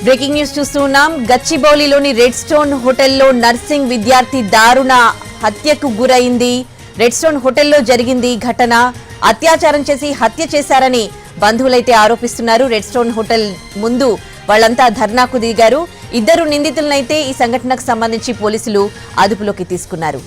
Breaking news చూస్తున్నాం. గచ్చిబౌలిలోని red stone హోటల్లో nursing విద్యార్థి దారుణ హత్యకు గురైంది. రెడ్ స్టోన్ హోటల్లో జరిగింది ఘటన. అత్యాచారం చేసి హత్య చేశారని బంధువులైతే ఆరోపిస్తున్నారు. రెడ్ స్టోన్ హోటల్ ముందు వాళ్ళంతా ధర్నాకు దిగారు. ఇద్దరు నిందితులనైతే ఈ సంఘటనకు సంబంధించి పోలీసులు అదుపులోకి తీసుకున్నారు.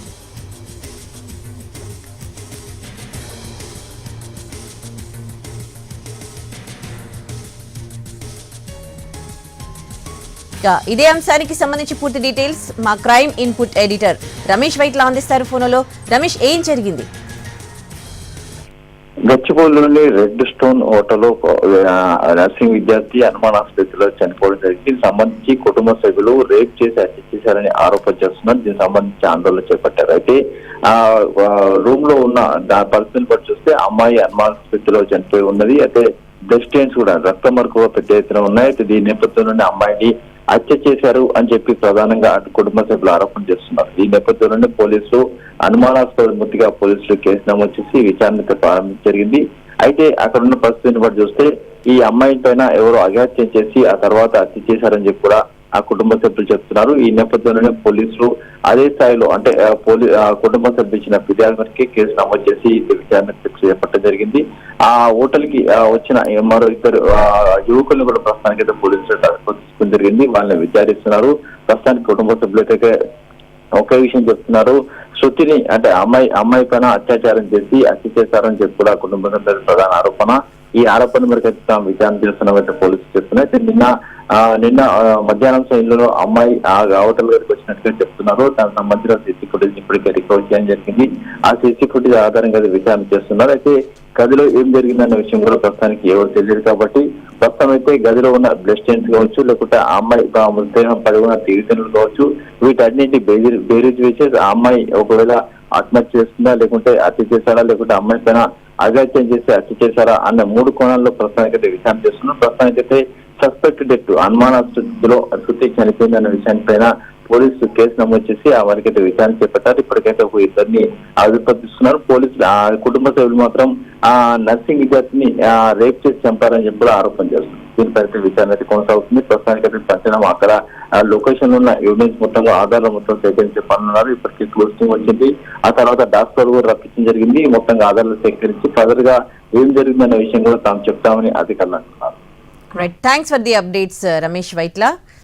ఇదే అంశానికి సంబంధించి పూర్తి డీటెయిల్స్ మా crime input editor Ramesh Vaitla అందిస్తారు ఫోన్లో. రమేష్, ఏం జరిగింది? గచ్చిబౌలిలోని రెడ్ స్టోన్ హోటల్లో నర్సింగ్ విద్యార్థి అనుమానాస్పదలో చనిపోవడం జరిగింది. దీనికి సంబంధించి కుటుంబ సభ్యులు రేప్ చేసి హత్య చేశారని ఆరోపణ చేస్తున్నారు. దీనికి సంబంధించి ఆందోళన చేపట్టారు. అయితే రూమ్ లో ఉన్న పరిస్థితిని బట్టి చూస్తే అమ్మాయి అనుమానాస్పదలో చనిపోయి ఉన్నది. అయితే బ్లడ్ స్టెయిన్స్ కూడా రక్త మరకలు పెద్ద ఎత్తున ఉన్నాయి. అయితే దీని నేపథ్యంలోనే అమ్మాయిని హత్య చేశారు అని చెప్పి ప్రధానంగా కుటుంబ సభ్యులు ఆరోపణ చేస్తున్నారు. ఈ నేపథ్యంలోనే పోలీసులు అనుమానాస్పద మృతిగా పోలీసులు కేసు నమోదు చేసి విచారణ ప్రారంభించడం జరిగింది. అయితే అక్కడ ఉన్న పరిస్థితిని బట్టి చూస్తే ఈ అమ్మాయి పైన ఎవరో అఘాత్యం చేసి ఆ తర్వాత హత్య చేశారని చెప్పి కూడా ఆ కుటుంబ సభ్యులు చెప్తున్నారు. ఈ నేపథ్యంలోనే పోలీసులు అదే స్థాయిలో అంటే కుటుంబ సభ్యులు ఇచ్చిన ఫిర్యాదు మేరకే కేసు నమోదు చేసి విచారణ చేపట్టడం జరిగింది. ఆ హోటల్ కి వచ్చిన మరో ఇద్దరు యువకులను కూడా ప్రస్తుతానికి అయితే పోలీసులు తీసుకుని జరిగింది. వాళ్ళని విచారిస్తున్నారు. ప్రస్తుతానికి కుటుంబ సభ్యులైతే ఒకే విషయం చెప్తున్నారు. శృతిని అంటే అమ్మాయి పైన అత్యాచారం చేసి హత్య చేశారని చెప్పి కూడా కుటుంబ సభ్యుల ప్రధాన ఆరోపణ. ఈ ఆరోపణ మేరకు విచారణ చేస్తున్నామైతే పోలీసులు చెప్తున్నారు. నిన్న మధ్యాహ్నం సమయంలో అమ్మాయి ఆ హోటల్ గారికి వచ్చినట్టుగా చెప్తున్నారు. దానికి సంబంధించిన సీసీ ఫుటేజ్ ఇప్పటికే రికవర్ చేయడం జరిగింది. ఆ సీసీ ఫుటేజ్ ఆధారంగా విచారణ చేస్తున్నారు. అయితే గదిలో ఏం జరిగిందన్న విషయం కూడా ప్రస్తుతానికి ఎవరు తెలియదు. కాబట్టి ప్రస్తుతం అయితే గదిలో ఉన్న బ్లడ్ స్టెయిన్స్ కావచ్చు, లేకుంటే ఆ అమ్మాయి మృతదేహం పడి ఉన్న తీర్థనులు కావచ్చు, వీటన్నింటి బేరీజ్ వేసి ఆ అమ్మాయి ఒకవేళ ఆత్మహత్య చేస్తుందా, లేకుంటే హత్య చేశారా, లేకుంటే అమ్మాయి పైన అఘాత్యం చేసి హత్య చేశారా అన్న 3 కోణాల్లో ప్రస్తుతానికైతే విచారణ చేస్తున్నారు. ప్రస్తుతానికైతే సస్పెక్ట్ డెత్ అనుమానాస్పదలో శృతి చనిపోయిందన్న విషయానిపైన పోలీసులు కేసు నమోదు చేసి ఆ వారికైతే విచారణ చేపట్టారు. ఇప్పటికైతే ఒక ఇద్దరిని అదుపుస్తున్నారు పోలీసులు. ఆ కుటుంబ సభ్యులు మాత్రం ఆ నర్సింగ్ విద్యార్థిని రేప్ చేసి చంపారని చెప్పి కూడా ఆరోపణ చేస్తున్నారు. దీనిపై అయితే విచారణ అయితే కొనసాగుతుంది. ప్రస్తుతానికైతే పంచనామా అక్కడ లొకేషన్ ఉన్న ఎవిడెన్స్ మొత్తం ఆధారాలు మొత్తం సేకరించే పనున్నారు. ఇప్పటికీ క్లోజింగ్ వచ్చింది. ఆ తర్వాత డాక్టర్ కూడా రప్పించడం జరిగింది. మొత్తంగా ఆధారాలు సేకరించి ఫర్దర్ గా ఏం జరిగిందన్న విషయం కూడా తాము చెప్తామని అధికారులు అంటున్నారు. Right, thanks for the updates Ramesh Vaitla.